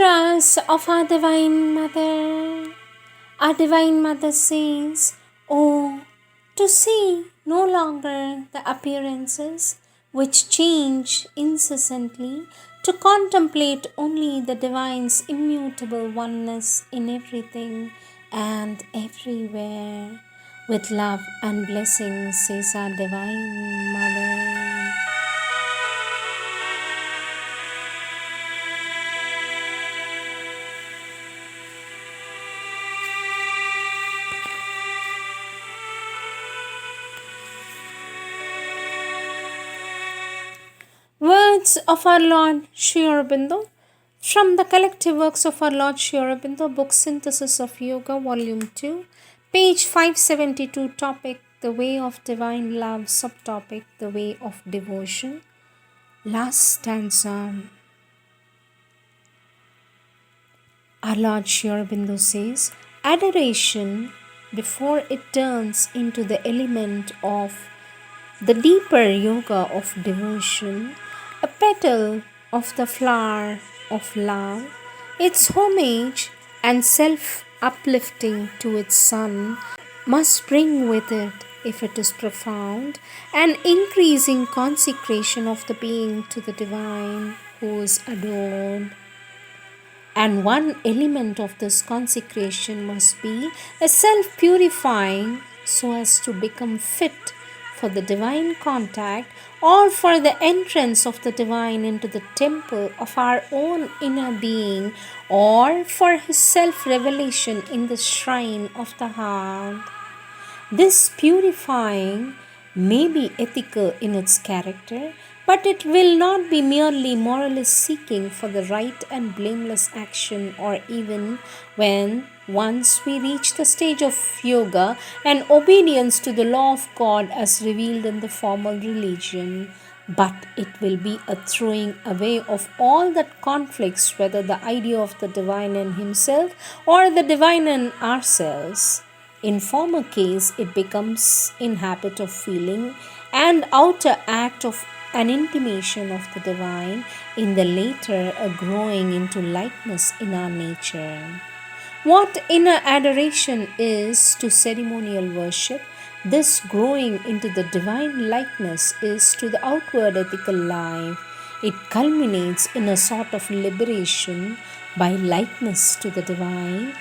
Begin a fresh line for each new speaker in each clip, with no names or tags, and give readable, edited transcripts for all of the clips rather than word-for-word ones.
Mantras of our Divine Mother. Our Divine Mother says, "Oh, to see no longer the appearances which change incessantly, to contemplate only the Divine's immutable oneness in everything and everywhere. With love and blessings," says our Divine Mother. Words of our Lord Sri Aurobindo from the collective works of our Lord Sri Aurobindo, book Synthesis of Yoga, Volume 2, page 572, topic The Way of Divine Love, subtopic The Way of Devotion. Last stanza. Our Lord Sri Aurobindo says, adoration, before it turns into the element of the deeper yoga of devotion, a petal of the flower of love, its homage and self-uplifting to its son, must bring with it, if it is profound, an increasing consecration of the being to the divine who is adored. And one element of this consecration must be a self-purifying so as to become fit for the divine contact or for the entrance of the divine into the temple of our own inner being, or for his self-revelation in the shrine of the heart. This purifying may be ethical in its character, but it will not be merely moralist seeking for the right and blameless action, or even when once we reach the stage of yoga and obedience to the law of God as revealed in the formal religion. But it will be a throwing away of all that conflicts, whether the idea of the divine in himself or the divine in ourselves. In former case, it becomes in habit of feeling and outer act of an intimation of the divine, in the later a growing into likeness in our nature. What inner adoration is to ceremonial worship, this growing into the divine likeness is to the outward ethical life. It culminates in a sort of liberation by likeness to the divine,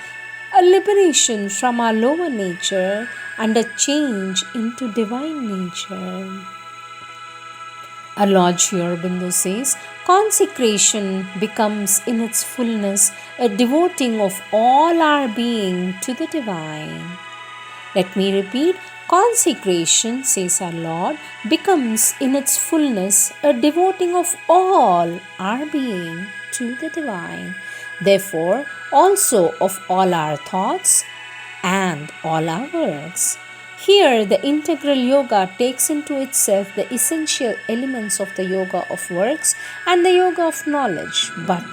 a liberation from our lower nature and a change into divine nature. Our Lord Sri Aurobindo says, consecration becomes in its fullness a devoting of all our being to the divine. Let me repeat, consecration, says our Lord, becomes in its fullness a devoting of all our being to the divine. Therefore, also of all our thoughts and all our words. Here, the integral yoga takes into itself the essential elements of the yoga of works and the yoga of knowledge, but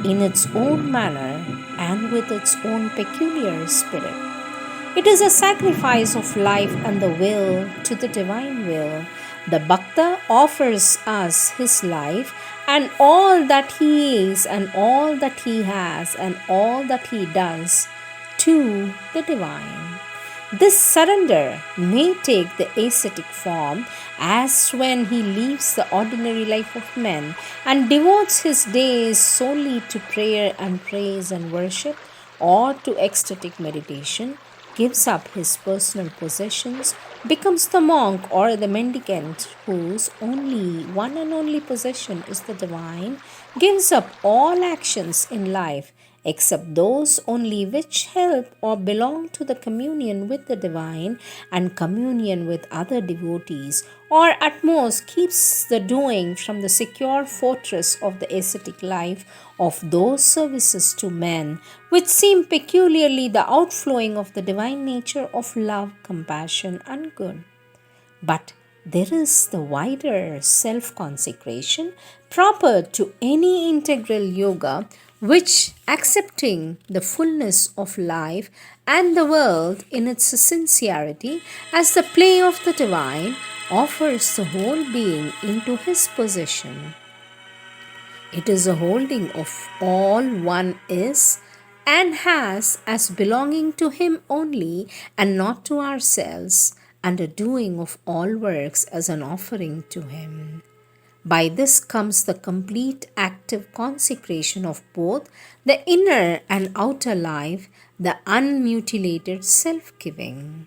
in its own manner and with its own peculiar spirit. It is a sacrifice of life and the will to the divine will. The Bhakta offers us his life and all that he is and all that he has and all that he does to the divine. This surrender may take the ascetic form, as when he leaves the ordinary life of men and devotes his days solely to prayer and praise and worship, or to ecstatic meditation, gives up his personal possessions, becomes the monk or the mendicant whose only one and only possession is the divine, gives up all actions in life except those only which help or belong to the communion with the divine and communion with other devotees, or at most keeps the doing from the secure fortress of the ascetic life of those services to men which seem peculiarly the outflowing of the divine nature of love, compassion, and good. But there is the wider self-consecration proper to any integral yoga, which, accepting the fullness of life and the world in its sincerity as the play of the divine, offers the whole being into his possession. It is a holding of all one is and has as belonging to Him only and not to ourselves, and a doing of all works as an offering to Him. By this comes the complete active consecration of both the inner and outer life, the unmutilated self giving.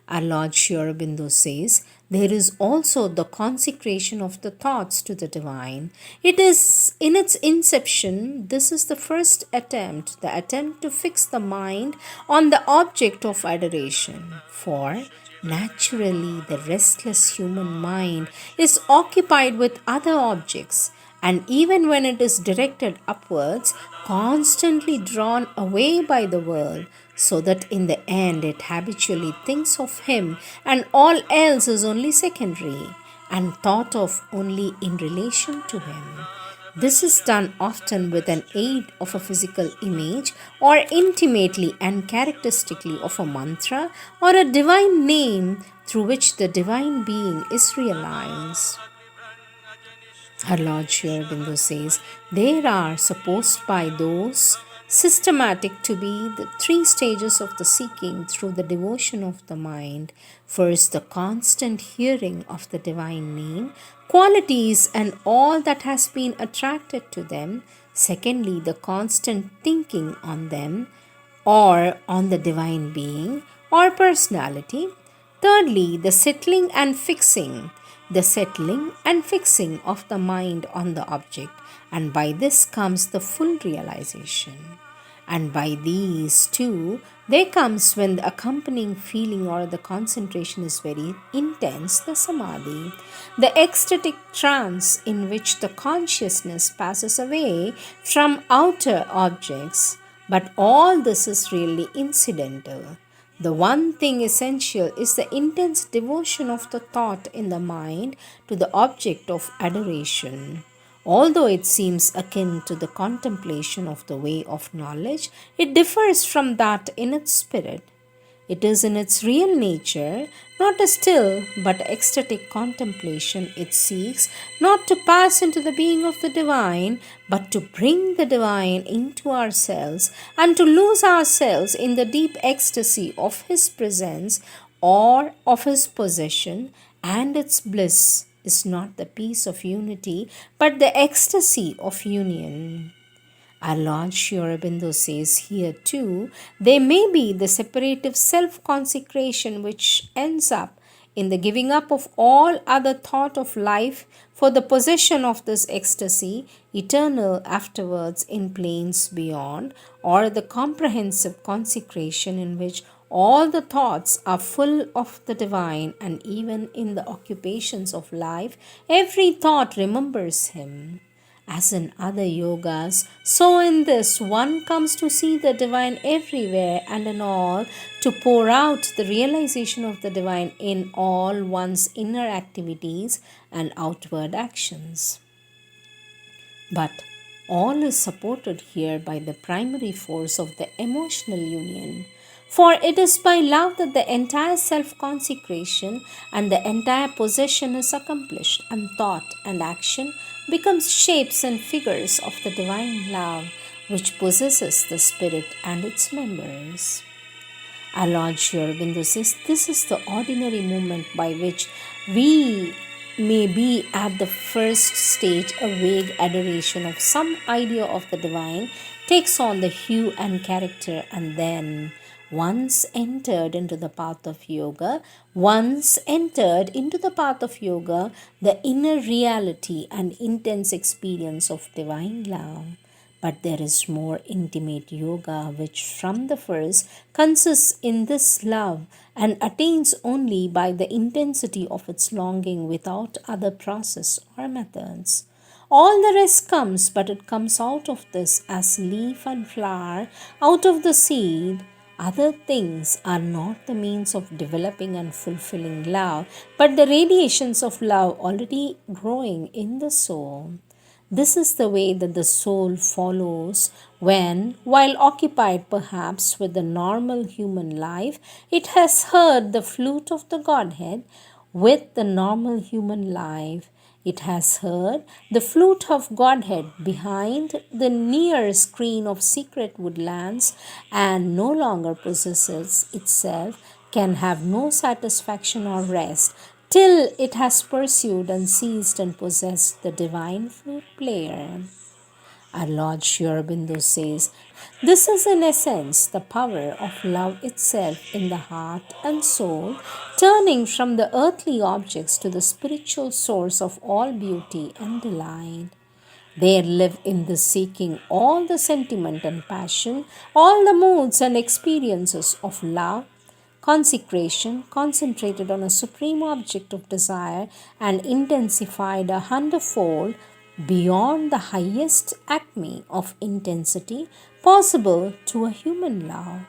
Our Lord Sri Aurobindo says, there is also the consecration of the thoughts to the divine. It is in its inception, this is the first attempt, the attempt to fix the mind on the object of adoration. For naturally, the restless human mind is occupied with other objects, and even when it is directed upwards, constantly drawn away by the world, so that in the end it habitually thinks of Him and all else is only secondary and thought of only in relation to Him. This is done often with an aid of a physical image, or intimately and characteristically of a mantra or a divine name through which the divine being is realized. Our Lord Sri Aurobindo says, there are supposed by those systematic to be the three stages of the seeking through the devotion of the mind. First, the constant hearing of the divine name, qualities and all that has been attracted to them. Secondly, the constant thinking on them or on the divine being or personality. Thirdly, the settling and fixing of the mind on the object, and by this comes the full realization. And by these two, there comes, when the accompanying feeling or the concentration is very intense, the samadhi, the ecstatic trance in which the consciousness passes away from outer objects. But all this is really incidental. The one thing essential is the intense devotion of the thought in the mind to the object of adoration. Although it seems akin to the contemplation of the way of knowledge, it differs from that in its spirit. It is in its real nature not a still but ecstatic contemplation. It seeks not to pass into the being of the divine, but to bring the divine into ourselves and to lose ourselves in the deep ecstasy of His presence or of His possession, and its bliss is not the peace of unity but the ecstasy of union. Our Lord Sri Aurobindo says here too, there may be the separative self consecration which ends up in the giving up of all other thought of life for the possession of this ecstasy, eternal afterwards in planes beyond, or the comprehensive consecration in which all the thoughts are full of the divine, and even in the occupations of life, every thought remembers Him. As in other yogas, so in this one comes to see the divine everywhere and in all, to pour out the realization of the divine in all one's inner activities and outward actions. But all is supported here by the primary force of the emotional union. For it is by love that the entire self consecration and the entire possession is accomplished, and thought and action becomes shapes and figures of the divine love which possesses the spirit and its members. Our Lord Sri Aurobindo says this is the ordinary moment by which we may be at the first stage a vague adoration of some idea of the divine takes on the hue and character, and then once entered into the path of yoga, the inner reality and intense experience of divine love. But there is more intimate yoga, which from the first consists in this love and attains only by the intensity of its longing without other process or methods. All the rest comes, but it comes out of this as leaf and flower out of the seed. Other things are not the means of developing and fulfilling love, but the radiations of love already growing in the soul. This is the way that the soul follows when, while occupied perhaps with the normal human life, it has heard the flute of the Godhead with the normal human life. It has heard the flute of Godhead behind the near screen of secret woodlands, and no longer possesses itself, can have no satisfaction or rest till it has pursued and seized and possessed the divine flute player. Our Lord Sri Aurobindo says, this is in essence the power of love itself in the heart and soul, turning from the earthly objects to the spiritual source of all beauty and delight. There live in this seeking all the sentiment and passion, all the moods and experiences of love, consecration, concentrated on a supreme object of desire and intensified a hundredfold beyond the highest acme of intensity possible to a human love.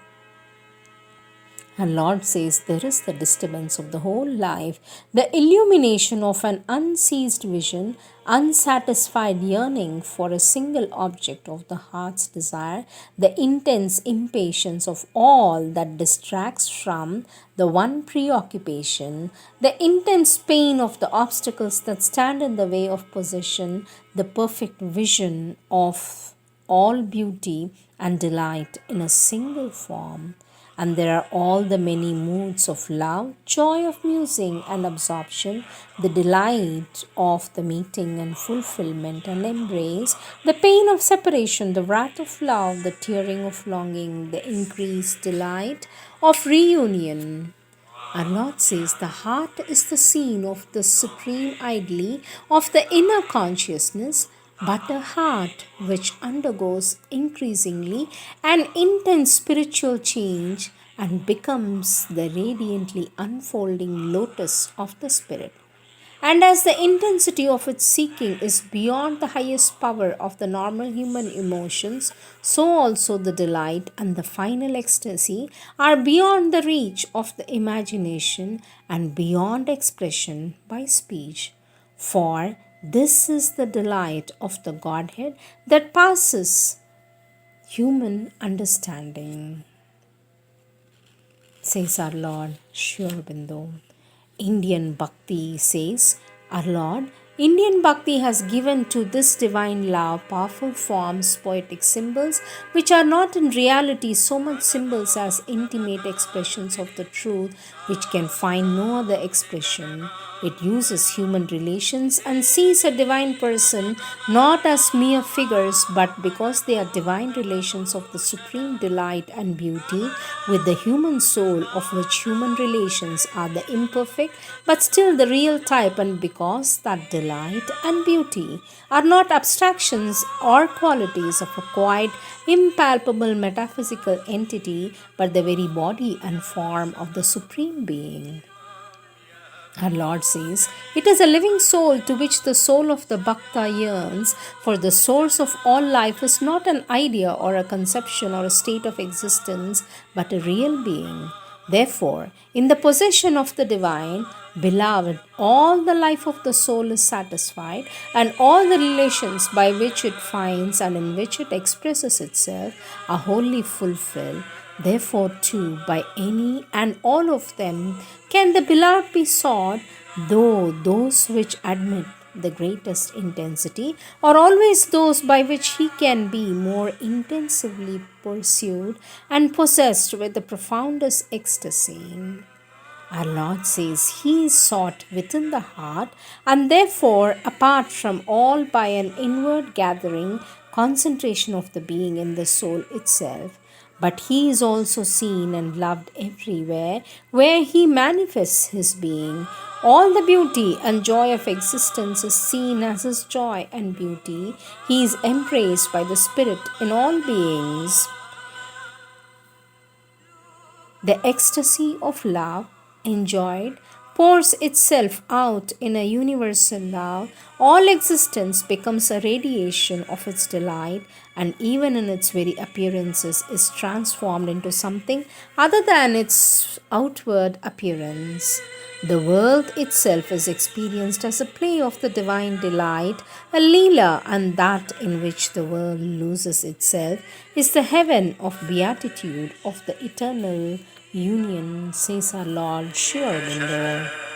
And Lord says there is the disturbance of the whole life, the illumination of an unceased vision, unsatisfied yearning for a single object of the heart's desire, the intense impatience of all that distracts from the one preoccupation, the intense pain of the obstacles that stand in the way of possession, the perfect vision of all beauty and delight in a single form. And there are all the many moods of love, joy of musing and absorption, the delight of the meeting and fulfillment and embrace, the pain of separation, the wrath of love, the tearing of longing, the increased delight of reunion. Our Lord says the heart is the scene of the supreme idly of the inner consciousness, but a heart which undergoes increasingly an intense spiritual change and becomes the radiantly unfolding lotus of the Spirit. And as the intensity of its seeking is beyond the highest power of the normal human emotions, so also the delight and the final ecstasy are beyond the reach of the imagination and beyond expression by speech. For this is the delight of the Godhead that passes human understanding, says our Lord Sri Aurobindo. Indian Bhakti says, our Lord, Indian Bhakti has given to this divine love powerful forms, poetic symbols, which are not in reality so much symbols as intimate expressions of the truth, which can find no other expression. It uses human relations and sees a divine person not as mere figures, but because they are divine relations of the supreme delight and beauty with the human soul, of which human relations are the imperfect but still the real type, and because that delight and beauty are not abstractions or qualities of a quiet, impalpable metaphysical entity, but the very body and form of the Supreme Being. Our Lord says, it is a living soul to which the soul of the Bhakta yearns, for the source of all life is not an idea or a conception or a state of existence, but a real being. Therefore, in the possession of the divine, beloved, all the life of the soul is satisfied, and all the relations by which it finds and in which it expresses itself are wholly fulfilled. Therefore, too, by any and all of them can the beloved be sought, though those which admit the greatest intensity are always those by which he can be more intensively pursued and possessed with the profoundest ecstasy. Our Lord says he is sought within the heart and therefore apart from all by an inward gathering concentration of the being in the soul itself. But he is also seen and loved everywhere where he manifests his being. All the beauty and joy of existence is seen as his joy and beauty. He is embraced by the Spirit in all beings. The ecstasy of love enjoyed pours itself out in a universal love. All existence becomes a radiation of its delight, and even in its very appearances is transformed into something other than its outward appearance. The world itself is experienced as a play of the divine delight, a Leela, and that in which the world loses itself is the heaven of beatitude of the eternal union, says our Lord Sri Aurobindo.